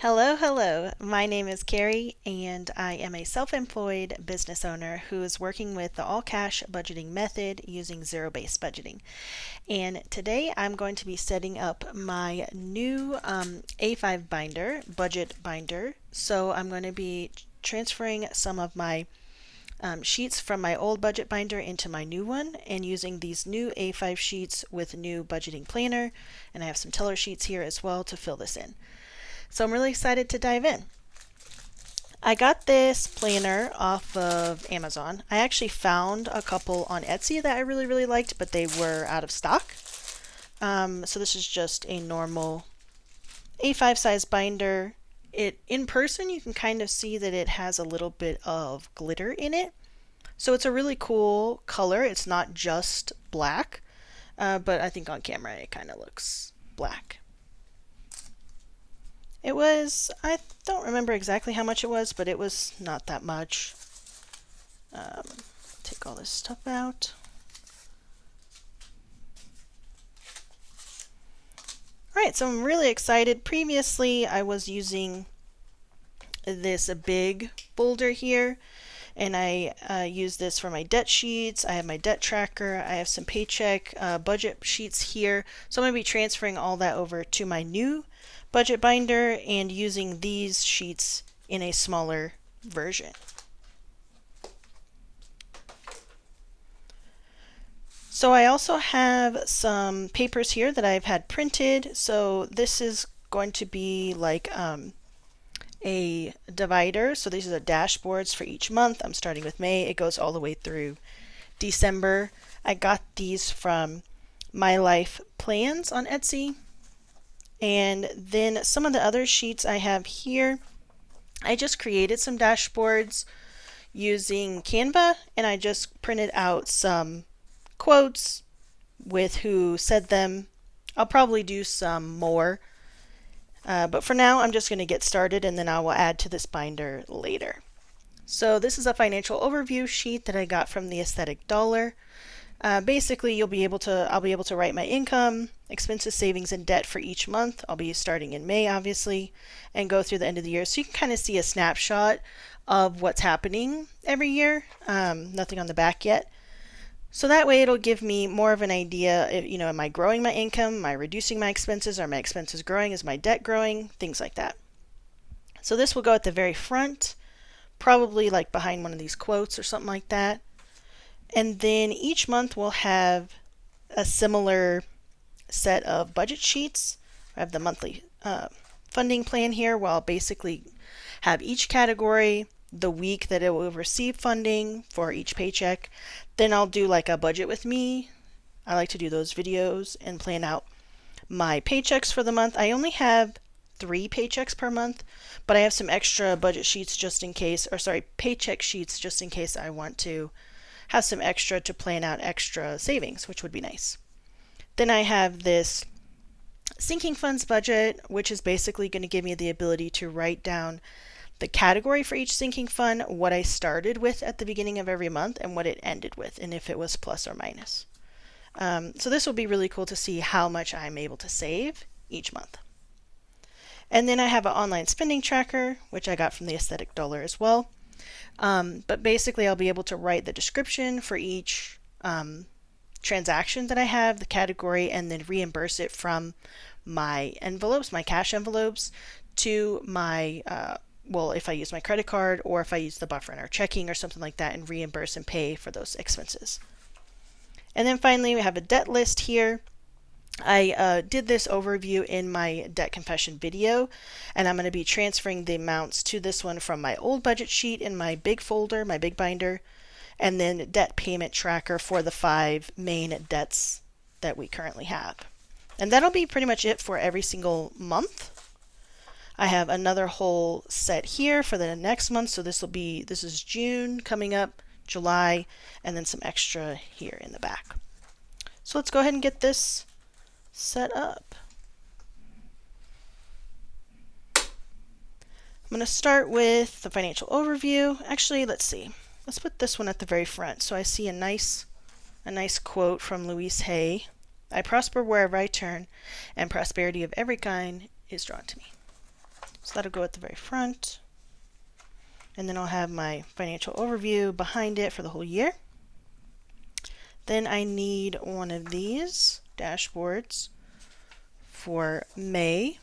Hello. My name is Carrie, and I am a self-employed business owner who is working with the all-cash budgeting method using zero-based budgeting. And today I'm going to be setting up my new A5 binder, budget binder. So I'm going to be transferring some of my sheets from my old budget binder into my new one and using these new A5 sheets with new budgeting planner. And I have some teller sheets here as well to fill this in. So I'm really excited to dive in. I got this planner off of Amazon. I actually found a couple on Etsy that I really liked, but they were out of stock. So this is just a normal A5 size binder. In person, you can kind of see that it has a little bit of glitter in it. So it's a really cool color. It's not just black, but I think on camera it kind of looks black. I don't remember exactly how much it was, but it was not that much. Take all this stuff out. Alright, so I'm really excited. Previously, I was using this big folder here, and I use this for my debt sheets. I have my debt tracker. I have some Paycheck budget sheets here. So I'm going to be transferring all that over to my new budget binder and using these sheets in a smaller version. So I also have some papers here that I've had printed. So this is going to be like a divider. So these are the dashboards for each month. I'm starting with May. It goes all the way through December. I got these from My Life Plans on Etsy. And then some of the other sheets I have here, I just created some dashboards using Canva, and I just printed out some quotes with who said them. I'll probably do some more, but for now I'm just going to get started, and then I will add to this binder later. So this is a financial overview sheet that I got from the Aesthetic Dollar. Basically, I'll be able to write my income, expenses, savings, and debt for each month. I'll be starting in May, obviously, and go through the end of the year. So you can kind of see a snapshot of what's happening every year. Nothing on the back yet. So that way it'll give me more of an idea, am I growing my income? Am I reducing my expenses? Are my expenses growing? Is my debt growing? Things like that. So this will go at the very front, probably like behind one of these quotes or something like that. And then each month we'll have a similar set of budget sheets. I have the monthly funding plan here where I'll basically have each category, the week that it will receive funding for each paycheck. Then I'll do like a budget with me. I like to do those videos and plan out my paychecks for the month. I only have 3 paychecks per month, but I have some extra budget sheets just in case, paycheck sheets just in case I want to have some extra to plan out extra savings, which would be nice. Then I have this sinking funds budget, which is basically going to give me the ability to write down the category for each sinking fund, what I started with at the beginning of every month, and what it ended with, and if it was plus or minus. So this will be really cool to see how much I'm able to save each month. And then I have an online spending tracker, which I got from the Aesthetic Dollar as well. But basically I'll be able to write the description for each transaction that I have, the category, and then reimburse it from my envelopes, my cash envelopes, to my, if I use my credit card or if I use the buffer in our checking or something like that, and reimburse and pay for those expenses. And then finally we have a debt list here. I did this overview in my debt confession video, and I'm going to be transferring the amounts to this one from my old budget sheet in my big folder, my big binder, and then debt payment tracker for the 5 main debts that we currently have. And that'll be pretty much it for every single month. I have another whole set here for the next month, so this is June coming up, July, and then some extra here in the back. So let's go ahead and get this set up. I'm going to start with the financial overview. Actually, let's see. Let's put this one at the very front. So I see a nice quote from Louise Hay. I prosper wherever I turn, and prosperity of every kind is drawn to me. So that'll go at the very front. And then I'll have my financial overview behind it for the whole year. Then I need one of these dashboards for May.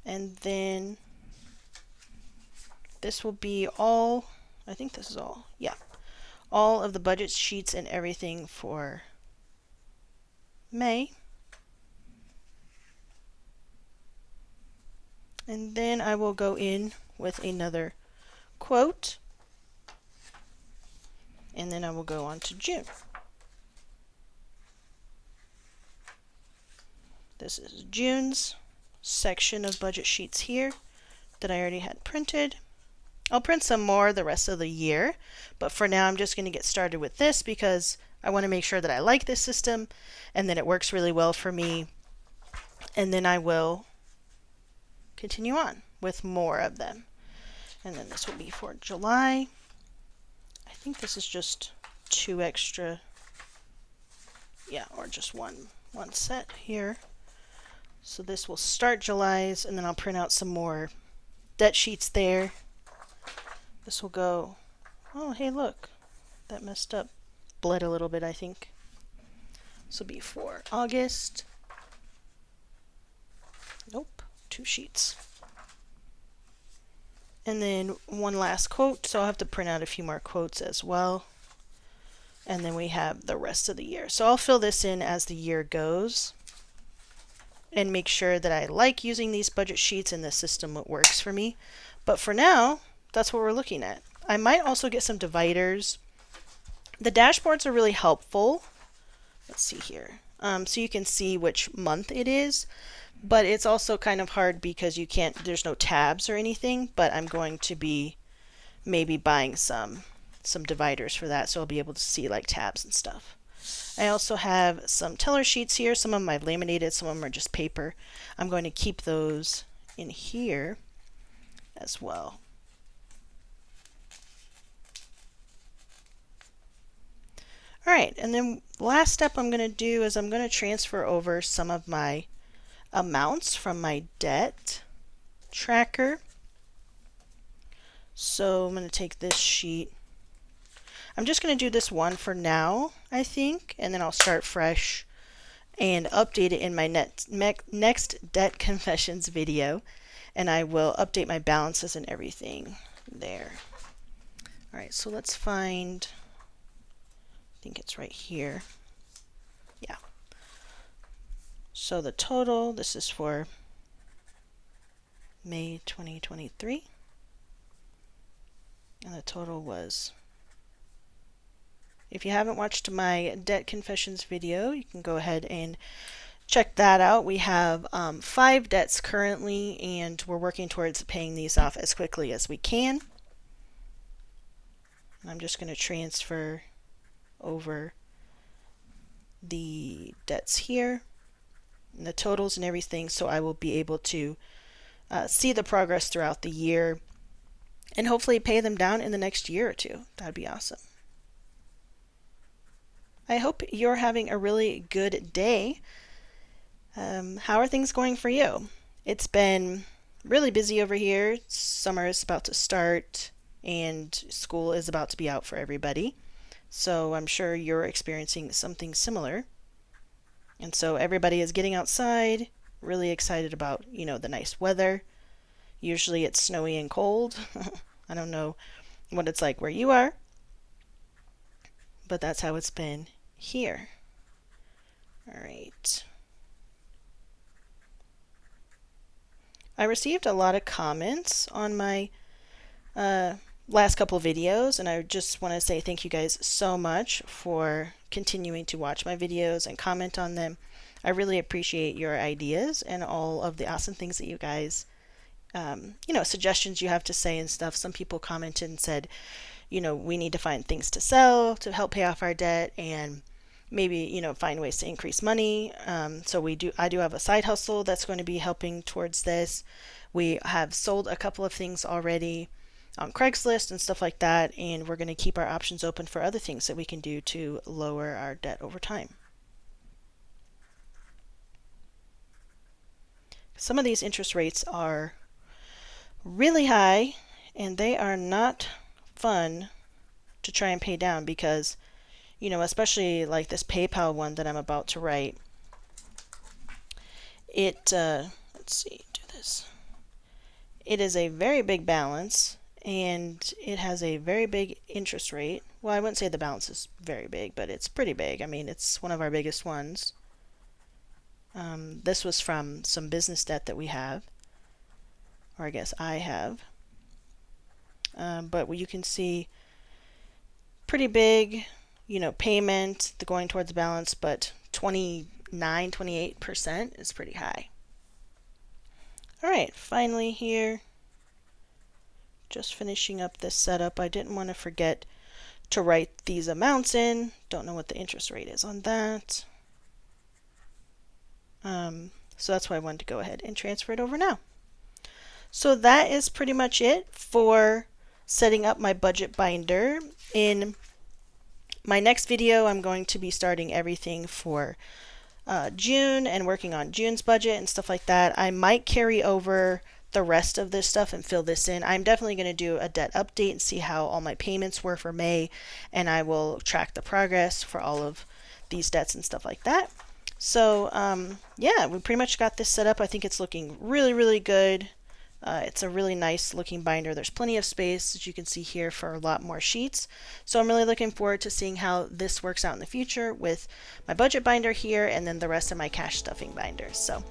And then this will be all, I think this is all, yeah, all of the budget sheets and everything for May. And then I will go in with another quote. And then I will go on to June. This is June's section of budget sheets here that I already had printed. I'll print some more the rest of the year, but for now I'm just going to get started with this because I want to make sure that I like this system and that it works really well for me. And then I will continue on with more of them. And then this will be for July. I think this is just 2 extra, yeah, or just one set here. So this will start July's, and then I'll print out some more debt sheets there. This will go, oh hey look, that messed up, bled a little bit I think. This will be for August. Nope, 2 sheets. And then one last quote, so I'll have to print out a few more quotes as well. And then we have the rest of the year. So I'll fill this in as the year goes and make sure that I like using these budget sheets and the system works for me. But for now, that's what we're looking at. I might also get some dividers. The dashboards are really helpful. Let's see here. So you can see which month it is. But it's also kind of hard because you can't, there's no tabs or anything, but I'm going to be maybe buying some dividers for that, so I'll be able to see like tabs and stuff. I also have some teller sheets here. Some of them I've laminated, some of them are just paper. I'm going to keep those in here as well. All right, and then last step I'm going to do is I'm going to transfer over some of my amounts from my debt tracker. So I'm going to take this sheet. I'm just going to do this one for now, I think, and then I'll start fresh and update it in my next debt confessions video, and I will update my balances and everything there. All right, so let's find, I think it's right here. Yeah. So the total, this is for May 2023, and the total was, if you haven't watched my debt confessions video, you can go ahead and check that out. We have 5 debts currently, and we're working towards paying these off as quickly as we can. And I'm just going to transfer over the debts here, and the totals and everything, so I will be able to see the progress throughout the year and hopefully pay them down in the next year or two. That'd be awesome. I hope you're having a really good day. How are things going for you? It's been really busy over here. Summer is about to start and school is about to be out for everybody. So I'm sure you're experiencing something similar. And so everybody is getting outside, really excited about, the nice weather. Usually it's snowy and cold. I don't know what it's like where you are, but that's how it's been here. All right. I received a lot of comments on my last couple videos, and I just want to say thank you guys so much for continuing to watch my videos and comment on them. I really appreciate your ideas and all of the awesome things that you guys, suggestions you have to say and stuff. Some people commented and said, we need to find things to sell to help pay off our debt and maybe, find ways to increase money. So I do have a side hustle that's going to be helping towards this. We have sold a couple of things already on Craigslist and stuff like that, and we're going to keep our options open for other things that we can do to lower our debt over time. Some of these interest rates are really high, and they are not fun to try and pay down because, especially like this PayPal one that I'm about to write, let's see, do this. It is a very big balance, and it has a very big interest rate. Well, I wouldn't say the balance is very big, but it's pretty big. I mean, it's one of our biggest ones. This was from some business debt that we have, or I guess I have. But you can see pretty big, payment going towards the balance, but 28% is pretty high. All right, finally here, just finishing up this setup. I didn't want to forget to write these amounts in. Don't know what the interest rate is on that. So that's why I wanted to go ahead and transfer it over now. So that is pretty much it for setting up my budget binder. In my next video, I'm going to be starting everything for June and working on June's budget and stuff like that. I might carry over the rest of this stuff and fill this in. I'm definitely going to do a debt update and see how all my payments were for May, and I will track the progress for all of these debts and stuff like that. So yeah, we pretty much got this set up. I think it's looking really, really good. It's a really nice looking binder. There's plenty of space, as you can see here, for a lot more sheets. So I'm really looking forward to seeing how this works out in the future with my budget binder here and then the rest of my cash stuffing binders. So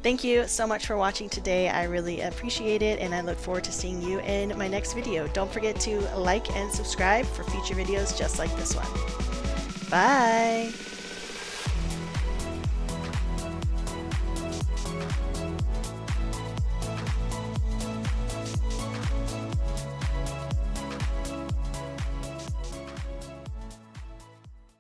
thank you so much for watching today. I really appreciate it, and I look forward to seeing you in my next video. Don't forget to like and subscribe for future videos just like this one. Bye!